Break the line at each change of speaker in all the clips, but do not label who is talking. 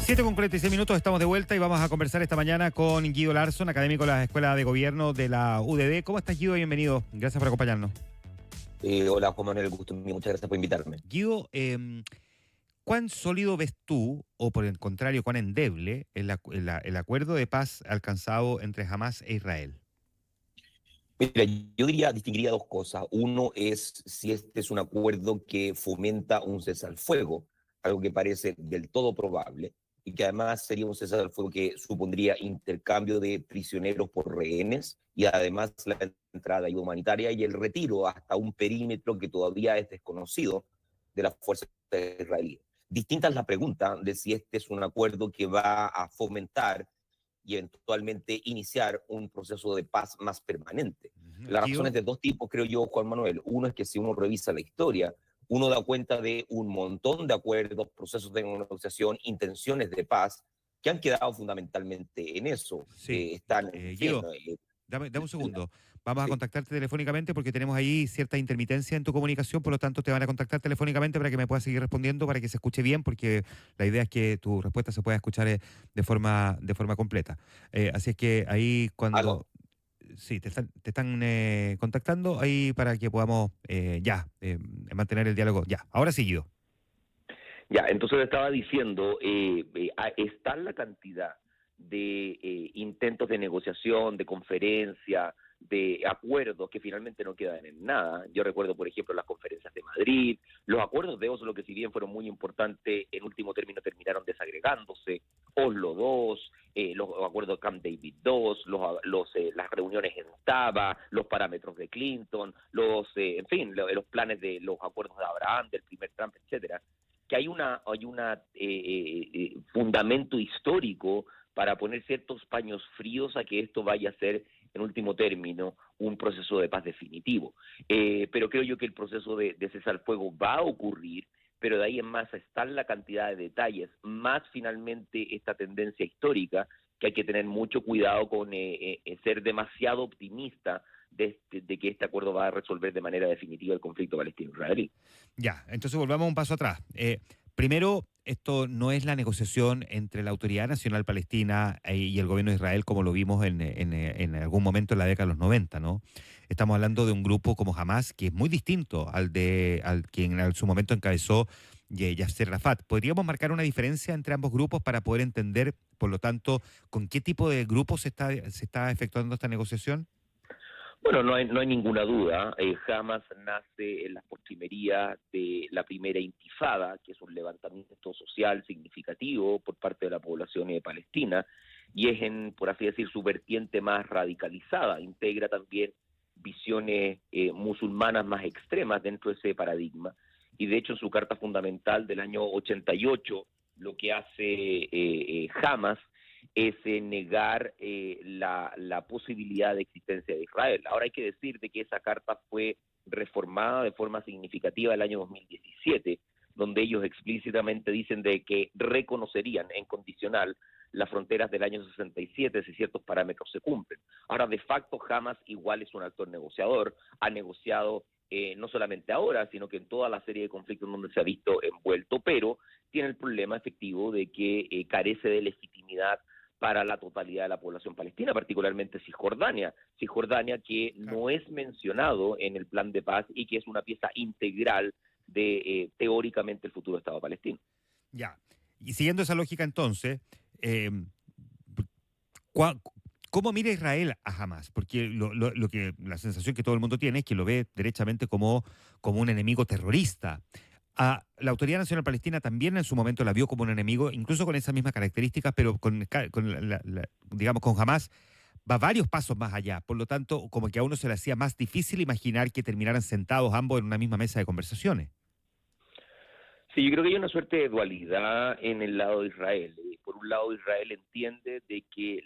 7:46, estamos de vuelta y vamos a conversar esta mañana con Guido Larsson, académico de la Escuela de Gobierno de la UDD. ¿Cómo estás, Guido? Bienvenido. Gracias por acompañarnos.
Hola, Juan Manuel, el gusto mío. Muchas gracias por invitarme.
Guido, ¿cuán sólido ves tú, o por el contrario, cuán endeble, el acuerdo de paz alcanzado entre Hamás e Israel?
Mira, yo distinguiría dos cosas. Uno es si este es un acuerdo que fomenta un cese al fuego, algo que parece del todo probable, y que además sería un cese al fuego que supondría intercambio de prisioneros por rehenes y además la entrada de ayuda humanitaria y el retiro hasta un perímetro que todavía es desconocido de las fuerzas israelíes. Distinta es la pregunta de si este es un acuerdo que va a fomentar y eventualmente iniciar un proceso de paz más permanente. Las
Guido,
razones de dos tipos, creo yo, Juan Manuel. Uno es que si uno revisa la historia, uno da cuenta de un montón de acuerdos, procesos de negociación, intenciones de paz, que han quedado fundamentalmente en eso.
sí.
Están, en fin,
Guido, dame un segundo. Vamos a
sí.
contactarte telefónicamente porque tenemos ahí cierta intermitencia en tu comunicación, por lo tanto te van a contactar telefónicamente para que me puedas seguir respondiendo, para que se escuche bien, porque la idea es que tu respuesta se pueda escuchar de forma completa. Así es que ahí cuando...
Aló.
Sí, te están contactando ahí para que podamos mantener el diálogo. Ya, ahora seguido.
Ya, entonces estaba diciendo, está la cantidad de intentos de negociación, de conferencia, de acuerdos que finalmente no quedan en nada. Yo recuerdo, por ejemplo, las conferencias de Madrid, los acuerdos de Oslo, que si bien fueron muy importantes, en último término terminaron desagregándose, Oslo II, los acuerdos de Camp David II, las reuniones en Ottawa, los parámetros de Clinton, en fin, los planes de los acuerdos de Abraham, del primer Trump, etcétera, que hay fundamento histórico para poner ciertos paños fríos a que esto vaya a ser, en último término, un proceso de paz definitivo. Pero creo yo que el proceso de cese al fuego va a ocurrir, pero de ahí en más está la cantidad de detalles, más finalmente esta tendencia histórica, que hay que tener mucho cuidado con ser demasiado optimista de que este acuerdo va a resolver de manera definitiva el conflicto palestino-israelí.
Ya, entonces volvamos un paso atrás. Primero, esto no es la negociación entre la Autoridad Nacional Palestina y el gobierno de Israel como lo vimos en algún momento en la década de los 90, ¿no? Estamos hablando de un grupo como Hamas que es muy distinto al que en su momento encabezó Yasser Arafat. ¿Podríamos marcar una diferencia entre ambos grupos para poder entender, por lo tanto, con qué tipo de grupos se está efectuando esta negociación?
Bueno, no hay ninguna duda. Hamas nace en las postrimerías de la primera intifada, que es un levantamiento social significativo por parte de la población palestina, y es por así decir, su vertiente más radicalizada. Integra también visiones musulmanas más extremas dentro de ese paradigma. Y de hecho, en su carta fundamental del año 88, lo que hace Hamas es negar la posibilidad de existencia de Israel. Ahora hay que decir de que esa carta fue reformada de forma significativa el año 2017, donde ellos explícitamente dicen de que reconocerían en condicional las fronteras del año 67 si ciertos parámetros se cumplen. Ahora, de facto, Hamas igual es un actor negociador, ha negociado no solamente ahora, sino que en toda la serie de conflictos donde se ha visto envuelto, pero tiene el problema efectivo de que carece de legitimidad para la totalidad de la población palestina, particularmente Cisjordania. Cisjordania que no es mencionado en el plan de paz y que es una pieza integral de, teóricamente, el futuro Estado palestino.
Ya. Y siguiendo esa lógica entonces, eh, ¿cuá- ¿cómo mira Israel a Hamas? Porque la sensación que todo el mundo tiene es que lo ve derechamente como un enemigo terrorista. La Autoridad Nacional Palestina también en su momento la vio como un enemigo, incluso con esas mismas características, pero digamos, con Hamas va varios pasos más allá. Por lo tanto, como que a uno se le hacía más difícil imaginar que terminaran sentados ambos en una misma mesa de conversaciones.
Sí, yo creo que hay una suerte de dualidad en el lado de Israel. Por un lado, Israel entiende de que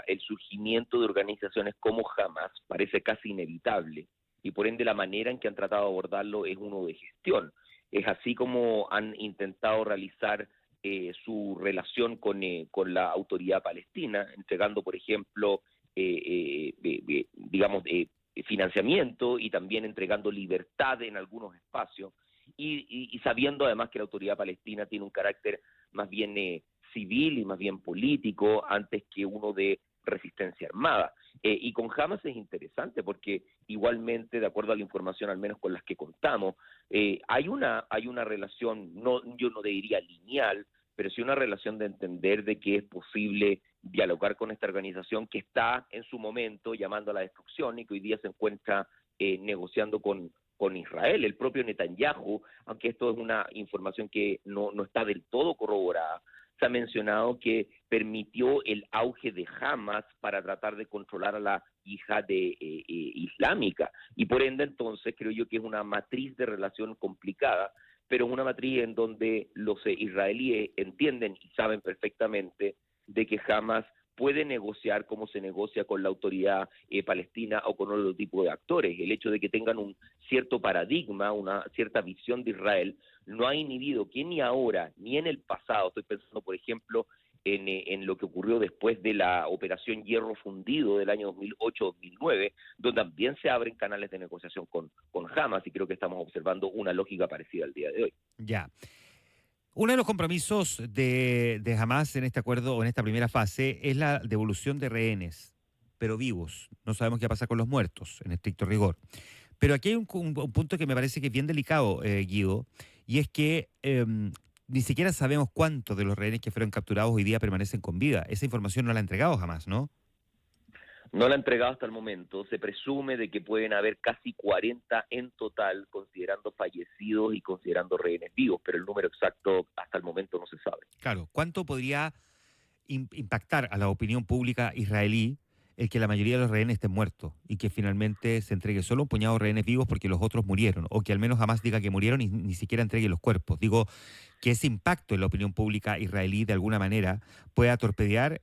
el surgimiento de organizaciones como Hamas parece casi inevitable y por ende la manera en que han tratado de abordarlo es uno de gestión. Es así como han intentado realizar su relación con la autoridad palestina, entregando, por ejemplo, digamos, financiamiento y también entregando libertad en algunos espacios y sabiendo además que la autoridad palestina tiene un carácter más bien civil y más bien político antes que uno de resistencia armada. Y con Hamas es interesante porque igualmente, de acuerdo a la información al menos con las que contamos, hay una relación, no, yo no diría lineal, pero sí una relación de entender de que es posible dialogar con esta organización que está en su momento llamando a la destrucción y que hoy día se encuentra negociando con Israel. El propio Netanyahu, aunque esto es una información que no está del todo corroborada, se ha mencionado que permitió el auge de Hamas para tratar de controlar a la yihad islámica. Y por ende, entonces, creo yo que es una matriz de relación complicada, pero una matriz en donde los israelíes entienden y saben perfectamente de que Hamas puede negociar como se negocia con la autoridad palestina o con otro tipo de actores. El hecho de que tengan un cierto paradigma, una cierta visión de Israel, no ha inhibido que ni ahora ni en el pasado, estoy pensando por ejemplo en lo que ocurrió después de la operación Hierro Fundido del año 2008-2009, donde también se abren canales de negociación con Hamas, y creo que estamos observando una lógica parecida al día de hoy.
Ya. Uno de los compromisos de Hamas en este acuerdo o en esta primera fase es la devolución de rehenes, pero vivos. No sabemos qué pasa con los muertos, en estricto rigor. Pero aquí hay un punto que me parece que es bien delicado, Guido, y es que ni siquiera sabemos cuántos de los rehenes que fueron capturados hoy día permanecen con vida. Esa información no la ha entregado jamás, ¿no?
No la ha entregado hasta el momento. Se presume de que pueden haber casi 40 en total, considerando fallecidos y considerando rehenes vivos, pero el número exacto hasta el momento no se sabe.
Claro, ¿cuánto podría impactar a la opinión pública israelí el que la mayoría de los rehenes estén muertos y que finalmente se entregue solo un puñado de rehenes vivos porque los otros murieron, o que al menos jamás diga que murieron y ni siquiera entregue los cuerpos? Digo, que ese impacto en la opinión pública israelí de alguna manera pueda torpedear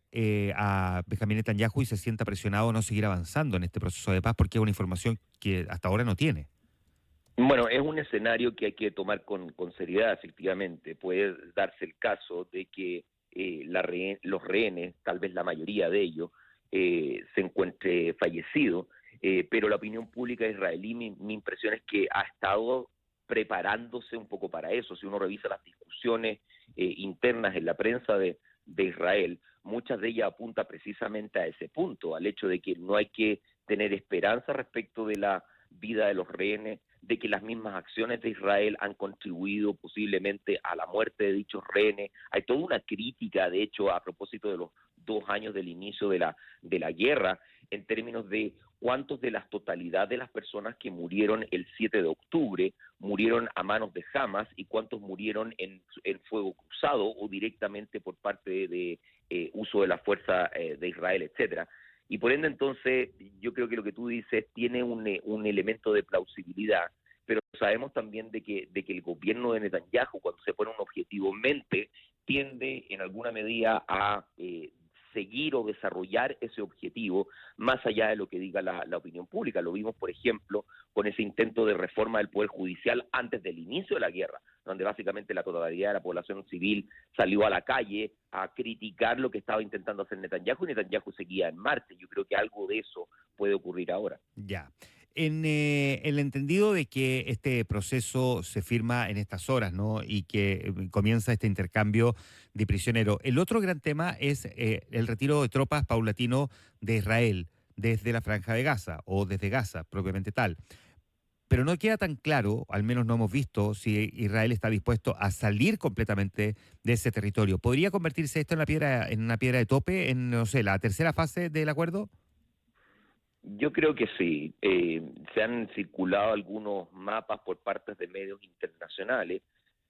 a Benjamín Netanyahu y se sienta presionado a no seguir avanzando en este proceso de paz porque es una información que hasta ahora no tiene.
Bueno, es un escenario que hay que tomar con seriedad, efectivamente. Puede darse el caso de que los rehenes, tal vez la mayoría de ellos, se encuentre fallecido, pero la opinión pública israelí, mi impresión es que ha estado preparándose un poco para eso. Si uno revisa las discusiones internas en la prensa de Israel, muchas de ellas apuntan precisamente a ese punto, al hecho de que no hay que tener esperanza respecto de la vida de los rehenes, de que las mismas acciones de Israel han contribuido posiblemente a la muerte de dichos rehenes. Hay toda una crítica, de hecho, a propósito de los 2 años del inicio de la guerra, en términos de cuántos de la totalidad de las personas que murieron el 7 de octubre murieron a manos de Hamas y cuántos murieron en fuego cruzado o directamente por parte de uso de la fuerza de Israel, etcétera. Y por ende, entonces, yo creo que lo que tú dices tiene un elemento de plausibilidad, pero sabemos también de que el gobierno de Netanyahu, cuando se pone un objetivo en mente, tiende en alguna medida a seguir o desarrollar ese objetivo más allá de lo que diga la opinión pública. Lo vimos, por ejemplo, con ese intento de reforma del Poder Judicial antes del inicio de la guerra, donde básicamente la totalidad de la población civil salió a la calle a criticar lo que estaba intentando hacer Netanyahu, y Netanyahu seguía en marcha. Yo creo que algo de eso puede ocurrir ahora.
Ya. En el entendido de que este proceso se firma en estas horas, ¿no? Y que comienza este intercambio de prisioneros. El otro gran tema es el retiro de tropas paulatino de Israel desde la Franja de Gaza o desde Gaza propiamente tal. Pero no queda tan claro, al menos no hemos visto, si Israel está dispuesto a salir completamente de ese territorio. ¿Podría convertirse esto en una piedra de tope en, no sé, la tercera fase del acuerdo?
Yo creo que sí. Se han circulado algunos mapas por partes de medios internacionales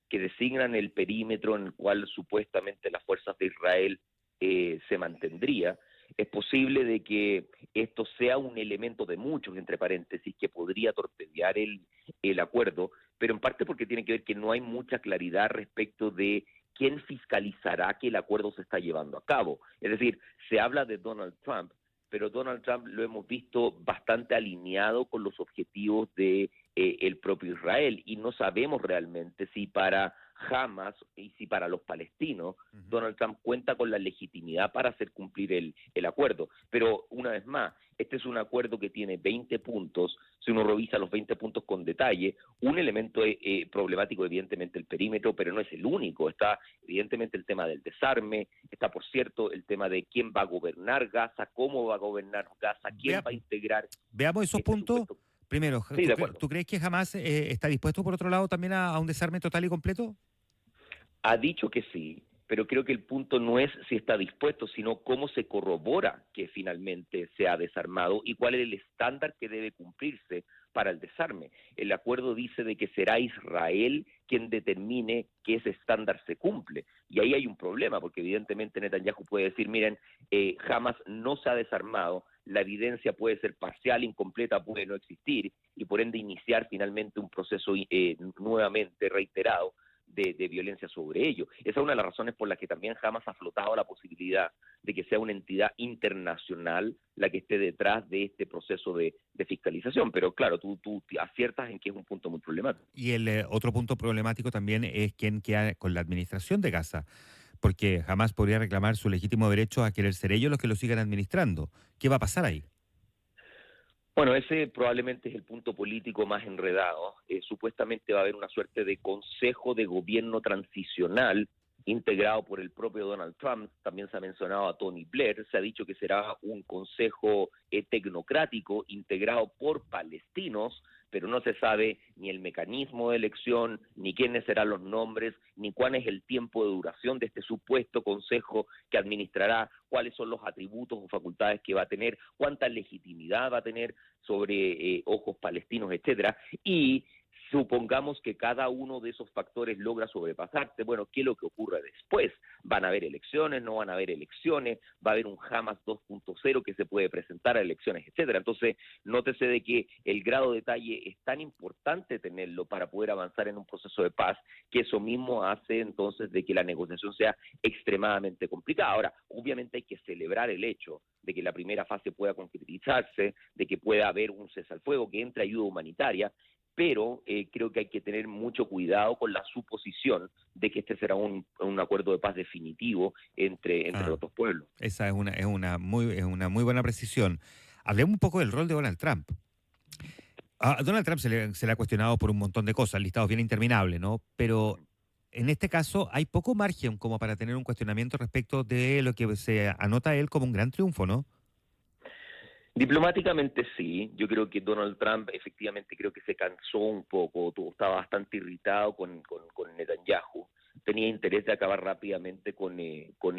que designan el perímetro en el cual supuestamente las fuerzas de Israel se mantendría. Es posible de que esto sea un elemento de muchos, entre paréntesis, que podría torpedear el acuerdo, pero en parte porque tiene que ver que no hay mucha claridad respecto de quién fiscalizará que el acuerdo se está llevando a cabo. Es decir, se habla de Donald Trump, pero Donald Trump lo hemos visto bastante alineado con los objetivos de el propio Israel, y no sabemos realmente si para Hamas y si para los palestinos
Ujú.
Donald Trump cuenta con la legitimidad para hacer cumplir el acuerdo. Pero una vez más, este es un acuerdo que tiene 20 puntos. Si uno revisa los 20 puntos con detalle, un elemento problemático, evidentemente, el perímetro, pero no es el único. Está, evidentemente, el tema del desarme, está, por cierto, el tema de quién va a gobernar Gaza, cómo va a gobernar Gaza, quién
Vea-
va a integrar
Veamos esos
este
puntos.
supuesto.
Primero,
Sí, de acuerdo.
¿tú crees que jamás está dispuesto, por otro lado, también a un desarme total y completo?
Ha dicho que sí, pero creo que el punto no es si está dispuesto, sino cómo se corrobora que finalmente se ha desarmado y cuál es el estándar que debe cumplirse para el desarme. El acuerdo dice de que será Israel quien determine que ese estándar se cumple. Y ahí hay un problema, porque evidentemente Netanyahu puede decir, miren, Hamas no se ha desarmado, la evidencia puede ser parcial, incompleta, puede no existir, y por ende iniciar finalmente un proceso nuevamente reiterado de violencia sobre ellos. Esa es una de las razones por las que también Hamas ha flotado la posibilidad de que sea una entidad internacional la que esté detrás de este proceso de fiscalización. Pero claro, tú aciertas en que es un punto muy problemático.
Y el otro punto problemático también es quién queda con la administración de Gaza, porque jamás podría reclamar su legítimo derecho a querer ser ellos los que lo sigan administrando. ¿Qué va a pasar ahí?
Bueno, ese probablemente es el punto político más enredado. Supuestamente va a haber una suerte de consejo de gobierno transicional integrado por el propio Donald Trump. También se ha mencionado a Tony Blair. Se ha dicho que será un consejo tecnocrático integrado por palestinos, pero no se sabe ni el mecanismo de elección, ni quiénes serán los nombres, ni cuál es el tiempo de duración de este supuesto consejo que administrará, cuáles son los atributos o facultades que va a tener, cuánta legitimidad va a tener sobre ojos palestinos, etcétera, y supongamos que cada uno de esos factores logra sobrepasarse, bueno, ¿qué es lo que ocurre después? ¿Van a haber elecciones? ¿No van a haber elecciones? ¿Va a haber un Hamas 2.0 que se puede presentar a elecciones, etcétera? Entonces, nótese de que el grado de detalle es tan importante tenerlo para poder avanzar en un proceso de paz, que eso mismo hace entonces de que la negociación sea extremadamente complicada. Ahora, obviamente hay que celebrar el hecho de que la primera fase pueda concretizarse, de que pueda haber un cese al fuego, que entre ayuda humanitaria, pero creo que hay que tener mucho cuidado con la suposición de que este será un acuerdo de paz definitivo entre
Ah,
los dos pueblos.
esa es una muy buena precisión. Hablemos un poco del rol de Donald Trump. A Donald Trump se le ha cuestionado por un montón de cosas, listados bien interminables, ¿no? Pero en este caso hay poco margen como para tener un cuestionamiento respecto de lo que se anota él como un gran triunfo, ¿no?
Diplomáticamente sí, yo creo que Donald Trump efectivamente creo que se cansó un poco, estaba bastante irritado con Netanyahu, tenía interés de acabar rápidamente con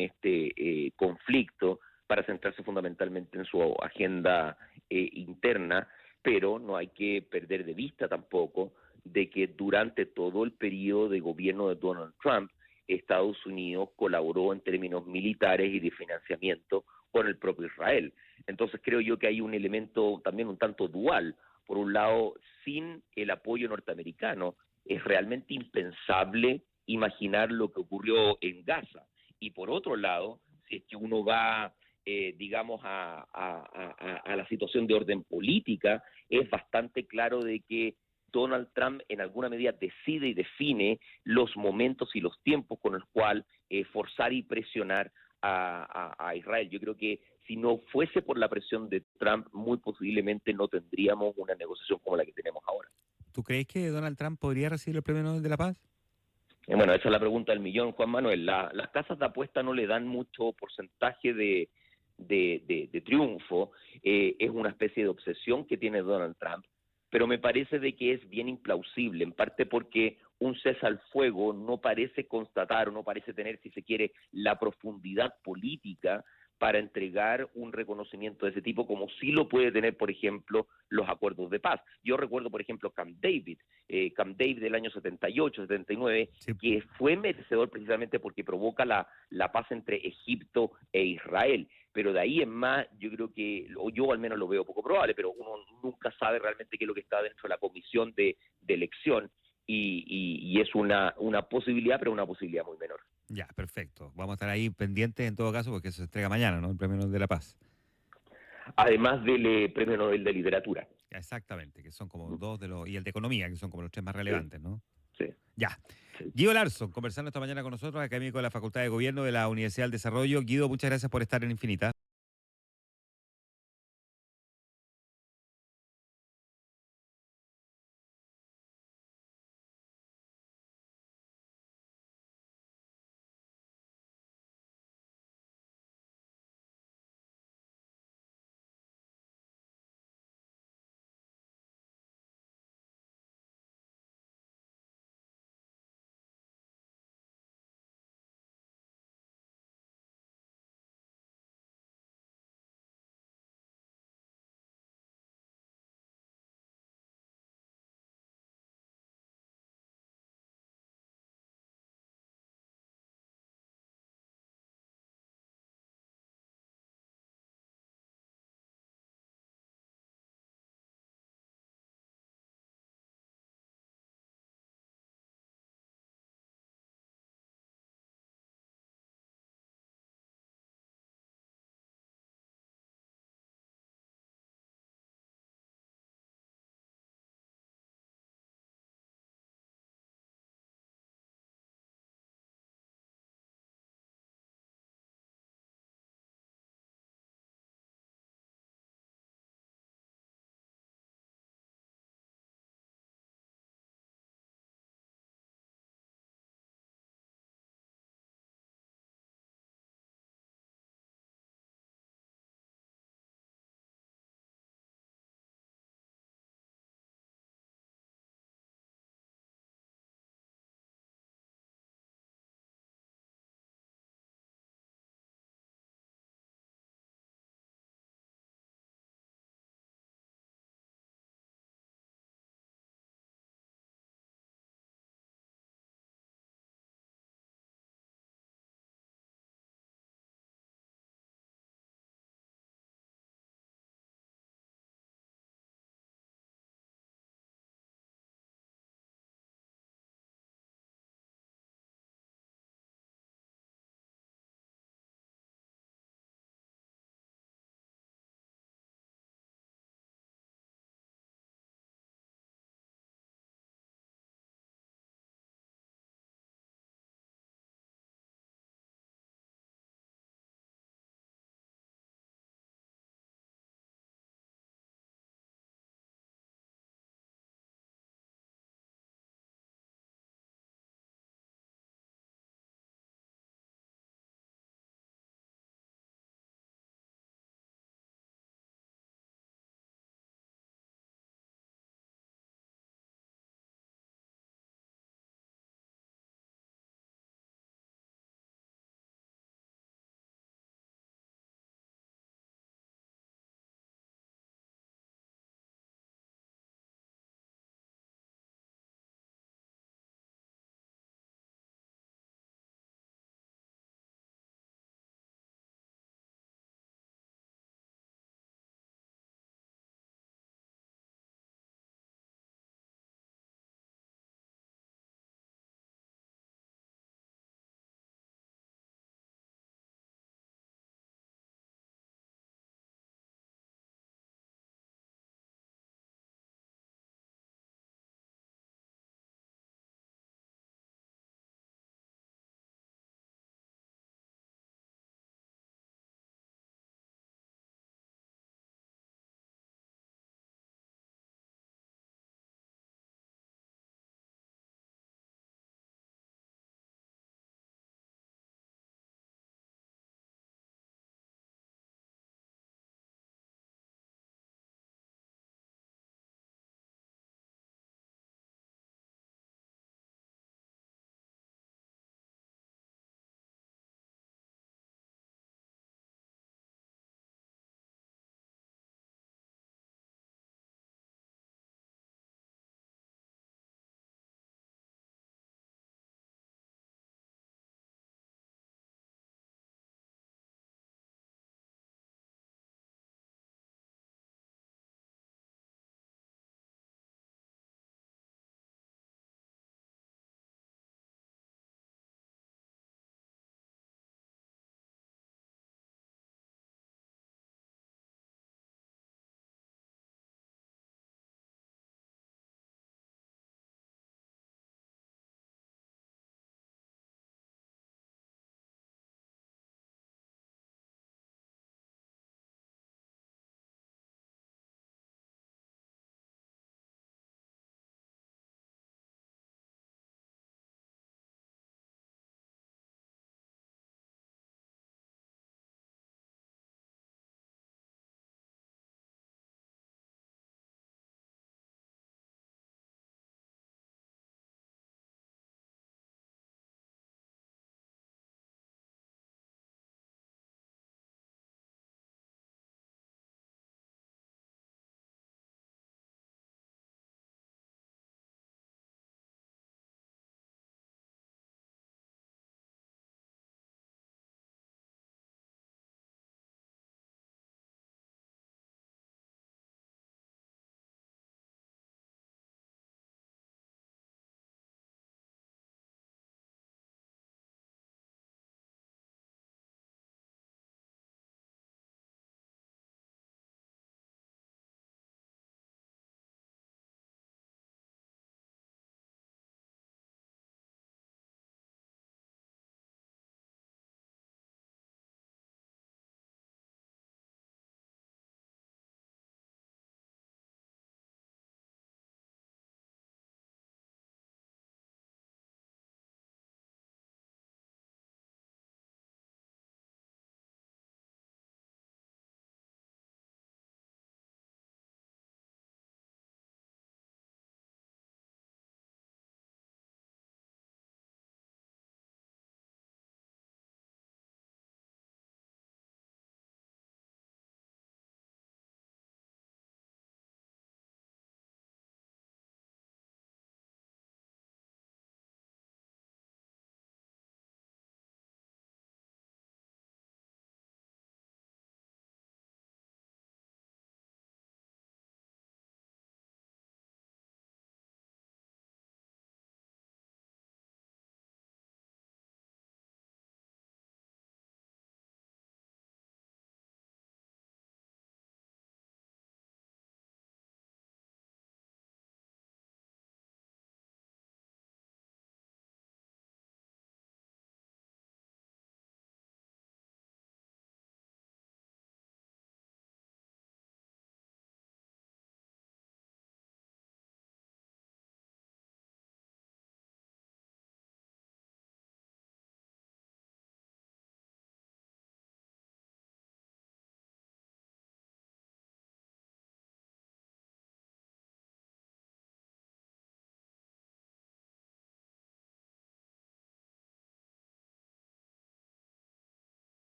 este conflicto para centrarse fundamentalmente en su agenda interna, pero no hay que perder de vista tampoco de que durante todo el periodo de gobierno de Donald Trump, Estados Unidos colaboró en términos militares y de financiamiento con el propio Israel. Entonces creo yo que hay un elemento también un tanto dual. Por un lado, sin el apoyo norteamericano, es realmente impensable imaginar lo que ocurrió en Gaza. Y por otro lado, si es que uno va, digamos, a la situación de orden política, es bastante claro de que Donald Trump en alguna medida decide y define los momentos y los tiempos con los cuales forzar y presionar a Israel. Yo creo que si no fuese por la presión de Trump, muy posiblemente no tendríamos una negociación como la que tenemos ahora.
¿Tú crees que Donald Trump podría recibir el Premio Nobel de la Paz?
Bueno, esa es la pregunta del millón, Juan Manuel. Las casas de apuesta no le dan mucho porcentaje de triunfo. Es una especie de obsesión que tiene Donald Trump, pero me parece de que es bien implausible, en parte porque un cese al fuego no parece constatar o no parece tener, si se quiere, la profundidad política para entregar un reconocimiento de ese tipo, como sí lo puede tener, por ejemplo, los acuerdos de paz. Yo recuerdo, por ejemplo, Camp David del año 78, 79,
Sí.
que fue merecedor precisamente porque provoca la paz entre Egipto e Israel. Pero de ahí en más, yo creo que, o yo al menos lo veo poco probable, pero uno nunca sabe realmente qué es lo que está dentro de la comisión de elección y es una posibilidad, pero una posibilidad muy menor.
Ya, perfecto. Vamos a estar ahí pendientes en todo caso porque se entrega mañana, ¿no? El Premio Nobel de la Paz.
Además del Premio Nobel de Literatura.
Exactamente, que son como dos de los, y el de Economía, que son como los tres más
Sí.
relevantes, ¿no?
sí,
Ya.
sí.
Guido Larson, conversando esta mañana con nosotros, académico de la Facultad de Gobierno de la Universidad del Desarrollo. Guido, muchas gracias por estar en Infinita.